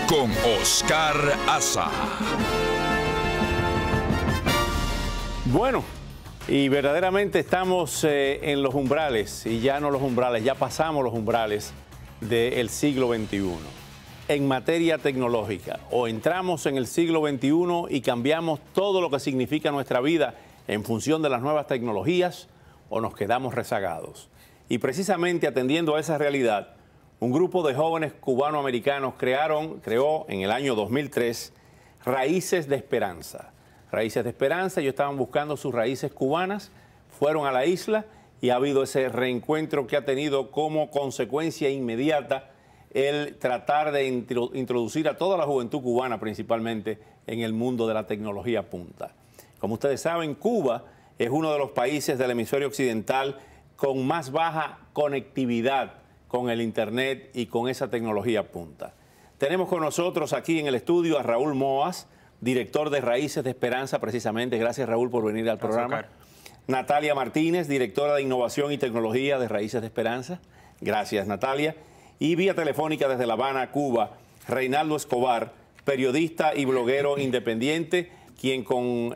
con Oscar Aza. Bueno, y verdaderamente estamos en los umbrales, y ya no los umbrales, ya pasamos los umbrales del siglo XXI. En materia tecnológica, o entramos en el siglo XXI y cambiamos todo lo que significa nuestra vida en función de las nuevas tecnologías, o nos quedamos rezagados. Y precisamente atendiendo a esa realidad, un grupo de jóvenes cubanoamericanos creó en el año 2003 Raíces de Esperanza. Raíces de Esperanza, ellos estaban buscando sus raíces cubanas, fueron a la isla y ha habido ese reencuentro que ha tenido como consecuencia inmediata el tratar de introducir a toda la juventud cubana principalmente en el mundo de la tecnología punta. Como ustedes saben, Cuba es uno de los países del hemisferio occidental con más baja conectividad con el Internet y con esa tecnología punta. Tenemos con nosotros aquí en el estudio a Raúl Moas, director de Raíces de Esperanza, precisamente. Gracias, Raúl, por venir al programa. Natalia Martínez, directora de Innovación y Tecnología de Raíces de Esperanza. Gracias, Natalia. Y vía telefónica desde La Habana, Cuba, Reinaldo Escobar, periodista y bloguero independiente, quien con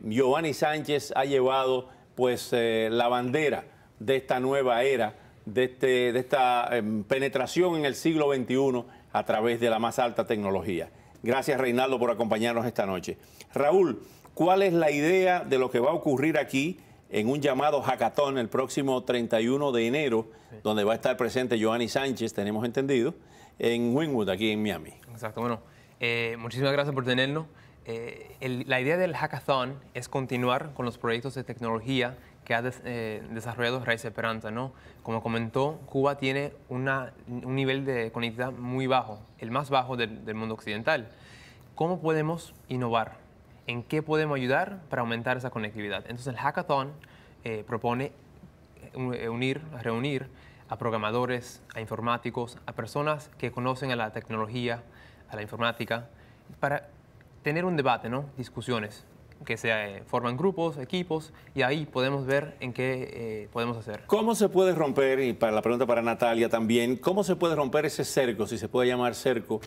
Giovanni Sánchez ha llevado pues la bandera de esta nueva era, de esta penetración en el siglo XXI a través de la más alta tecnología. Gracias, Reinaldo, por acompañarnos esta noche. Raúl, ¿cuál es la idea de lo que va a ocurrir aquí en un llamado hackathon el próximo 31 de enero, donde va a estar presente Giovanni Sánchez, tenemos entendido, en Wynwood, aquí en Miami? Exacto. Bueno, muchísimas gracias por tenernos. La idea del hackathon es continuar con los proyectos de tecnología que ha desarrollado Raíces de Esperanza, ¿no? Como comentó, Cuba tiene un nivel de conectividad muy bajo, el más bajo del mundo occidental. ¿Cómo podemos innovar? ¿En qué podemos ayudar para aumentar esa conectividad? Entonces el hackathon propone reunir a programadores, a informáticos, a personas que conocen a la tecnología, a la informática, para tener un debate, ¿no? Discusiones, que se forman grupos, equipos, y ahí podemos ver en qué podemos hacer. ¿Cómo se puede romper, y para la pregunta para Natalia también, cómo se puede romper ese cerco, si se puede llamar cerco,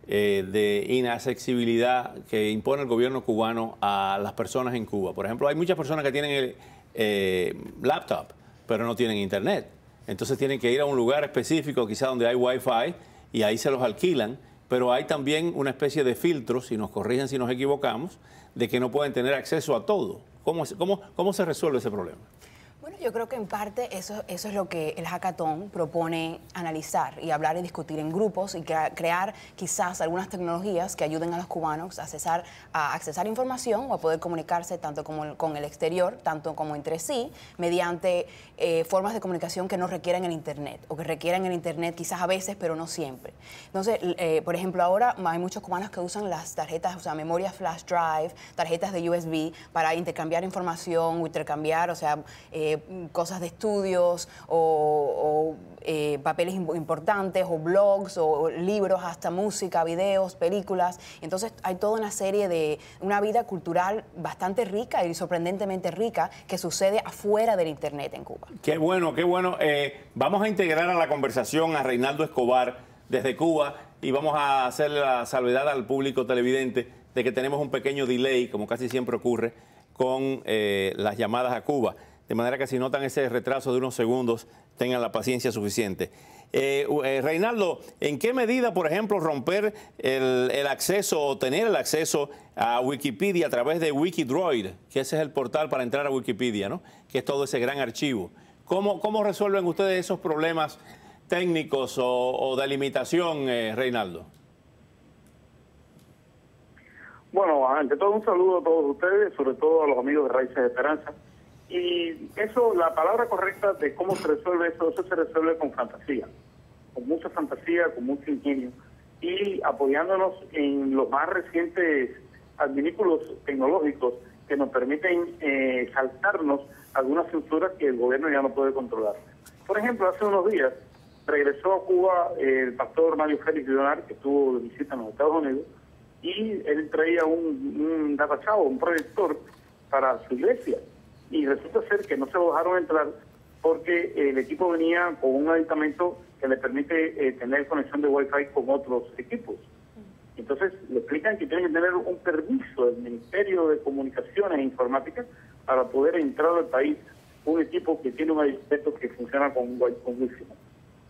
de inaccesibilidad que impone el gobierno cubano a las personas en Cuba? Por ejemplo, hay muchas personas que tienen laptop, pero no tienen internet. Entonces tienen que ir a un lugar específico, quizá donde hay Wi-Fi, y ahí se los alquilan. Pero hay también una especie de filtros, y nos corrigen si nos equivocamos, de que no pueden tener acceso a todo. ¿Cómo se resuelve ese problema? Bueno, yo creo que en parte eso es lo que el hackathon propone analizar y hablar y discutir en grupos y crear quizás algunas tecnologías que ayuden a los cubanos a accesar información o a poder comunicarse tanto con el exterior, tanto como entre sí, mediante formas de comunicación que no requieran el Internet o que requieran el Internet quizás a veces, pero no siempre. Entonces, por ejemplo, ahora hay muchos cubanos que usan las tarjetas, o sea, memoria flash drive, tarjetas de USB para intercambiar información, intercambiar, o sea, cosas de estudios o papeles importantes o blogs o libros, hasta música, videos, películas. Entonces hay toda una serie de una vida cultural bastante rica y sorprendentemente rica que sucede afuera del Internet en Cuba. Qué bueno, qué bueno. Vamos a integrar a la conversación a Reinaldo Escobar desde Cuba y vamos a hacer la salvedad al público televidente de que tenemos un pequeño delay, como casi siempre ocurre, con las llamadas a Cuba. De manera que si notan ese retraso de unos segundos, tengan la paciencia suficiente. Reinaldo, ¿en qué medida, por ejemplo, romper el acceso o tener el acceso a Wikipedia a través de Wikidroid, que ese es el portal para entrar a Wikipedia, ¿no? Que es todo ese gran archivo? ¿Cómo resuelven ustedes esos problemas técnicos o de limitación, Reinaldo? Bueno, ante todo un saludo a todos ustedes, sobre todo a los amigos de Raíces de Esperanza. Y eso, la palabra correcta de cómo se resuelve eso se resuelve con fantasía, con mucha fantasía, con mucho ingenio, y apoyándonos en los más recientes adminículos tecnológicos que nos permiten saltarnos algunas censuras que el gobierno ya no puede controlar. Por ejemplo, hace unos días regresó a Cuba el pastor Mario Félix Leonard, que estuvo de visita en los Estados Unidos, y él traía un datachavo, un proyector para su iglesia. Y resulta ser que no se lo dejaron entrar porque el equipo venía con un aditamento que le permite tener conexión de Wi-Fi con otros equipos. Entonces le explican que tienen que tener un permiso del Ministerio de Comunicaciones e Informática para poder entrar al país un equipo que tiene un aeropuerto que funciona con Wi-Fi.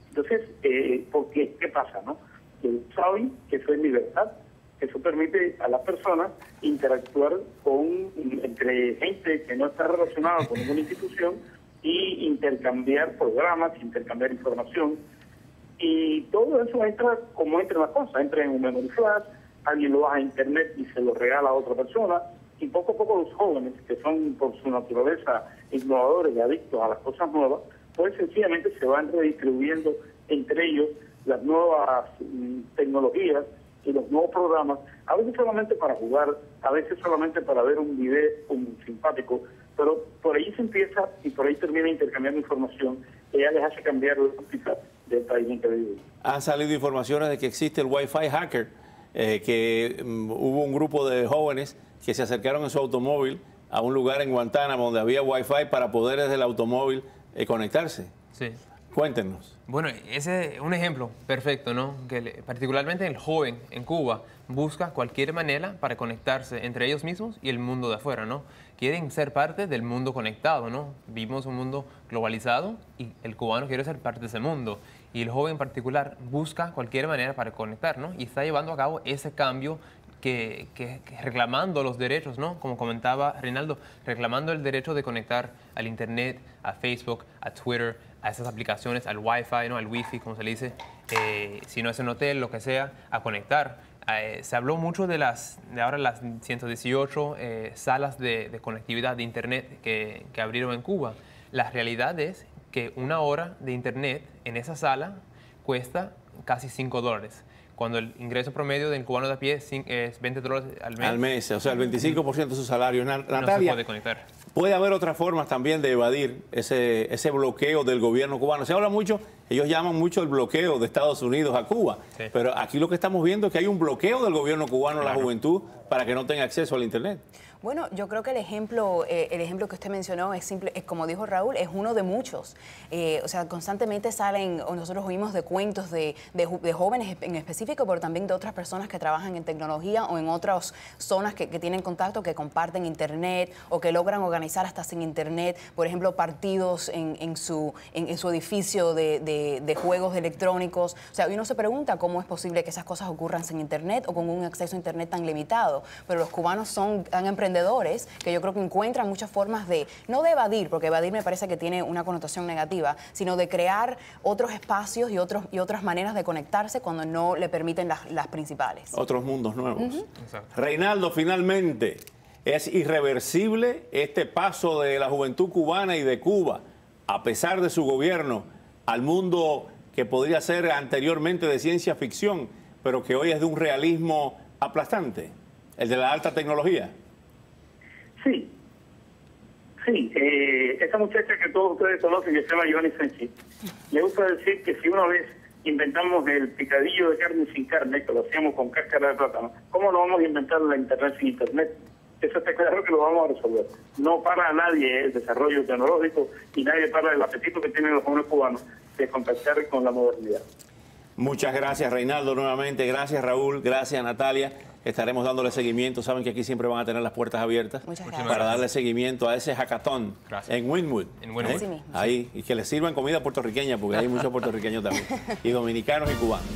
Entonces, ¿qué pasa, no? Que saben que eso es libertad, que eso permite a las personas interactuar entre gente que no está relacionada con ninguna institución y intercambiar programas, intercambiar información. Y todo eso entra como entra las cosas, entra en un memory flash, alguien lo baja a internet y se lo regala a otra persona, y poco a poco los jóvenes, que son por su naturaleza innovadores y adictos a las cosas nuevas, pues sencillamente se van redistribuyendo entre ellos las nuevas tecnologías y los nuevos programas, a veces solamente para jugar, a veces solamente para ver un video simpático, pero por ahí se empieza y por ahí termina intercambiando información que ya les hace cambiar la óptica del país en que viven. Han salido informaciones de que existe el Wi-Fi hacker, que hubo un grupo de jóvenes que se acercaron en su automóvil a un lugar en Guantánamo donde había Wi-Fi para poder desde el automóvil conectarse. Sí. Cuéntenos. Bueno, ese es un ejemplo perfecto, ¿no? Que particularmente el joven en Cuba busca cualquier manera para conectarse entre ellos mismos y el mundo de afuera, ¿no? Quieren ser parte del mundo conectado, ¿no? Vivimos un mundo globalizado y el cubano quiere ser parte de ese mundo. Y el joven en particular busca cualquier manera para conectar, ¿no? Y está llevando a cabo ese cambio que reclamando los derechos, ¿no? Como comentaba Reinaldo, reclamando el derecho de conectar al Internet, a Facebook, a Twitter, a esas aplicaciones, al Wi-Fi, ¿no? Al Wi-Fi, como se le dice, si no es en hotel, lo que sea, a conectar. Se habló mucho de ahora las 118 salas de conectividad de Internet que abrieron en Cuba. La realidad es que una hora de Internet en esa sala cuesta casi $5. Cuando el ingreso promedio del cubano de a pie es $20 al mes. Al mes, o sea, el 25% de su salario. Natalia, no se puede conectar. Puede haber otras formas también de evadir ese bloqueo del gobierno cubano. Se habla mucho, ellos llaman mucho el bloqueo de Estados Unidos a Cuba, sí. Pero aquí lo que estamos viendo es que hay un bloqueo del gobierno cubano a la juventud para que no tenga acceso al Internet. Bueno, yo creo que el ejemplo que usted mencionó es simple, es como dijo Raúl, es uno de muchos. O sea, constantemente salen, o nosotros oímos de cuentos de jóvenes en específico, pero también de otras personas que trabajan en tecnología o en otras zonas que tienen contacto, que comparten Internet o que logran organizar hasta sin Internet, por ejemplo, partidos en su edificio de juegos electrónicos. O sea, uno se pregunta cómo es posible que esas cosas ocurran sin Internet o con un acceso a Internet tan limitado. Pero los cubanos son tan emprendedores que yo creo que encuentran muchas formas no de evadir, porque evadir me parece que tiene una connotación negativa, sino de crear otros espacios y otras maneras de conectarse cuando no le permiten las principales. Otros mundos nuevos. Exacto. Reinaldo, finalmente, ¿es irreversible este paso de la juventud cubana y de Cuba, a pesar de su gobierno, al mundo que podría ser anteriormente de ciencia ficción, pero que hoy es de un realismo aplastante, el de la alta tecnología? Sí, esa muchacha que todos ustedes conocen, que se llama Giovanni Sánchez, le gusta decir que si una vez inventamos el picadillo de carne sin carne, que lo hacíamos con cáscara de plátano, ¿cómo no vamos a inventar la Internet sin Internet? Eso está claro que lo vamos a resolver. No para a nadie el desarrollo tecnológico y nadie para el apetito que tienen los jóvenes cubanos de contactar con la modernidad. Muchas gracias, Reinaldo, nuevamente. Gracias, Raúl. Gracias, Natalia. Estaremos dándole seguimiento. Saben que aquí siempre van a tener las puertas abiertas para darle seguimiento a ese hackathon en Wynwood. Ahí, y que les sirvan comida puertorriqueña, porque hay muchos puertorriqueños también, y dominicanos y cubanos.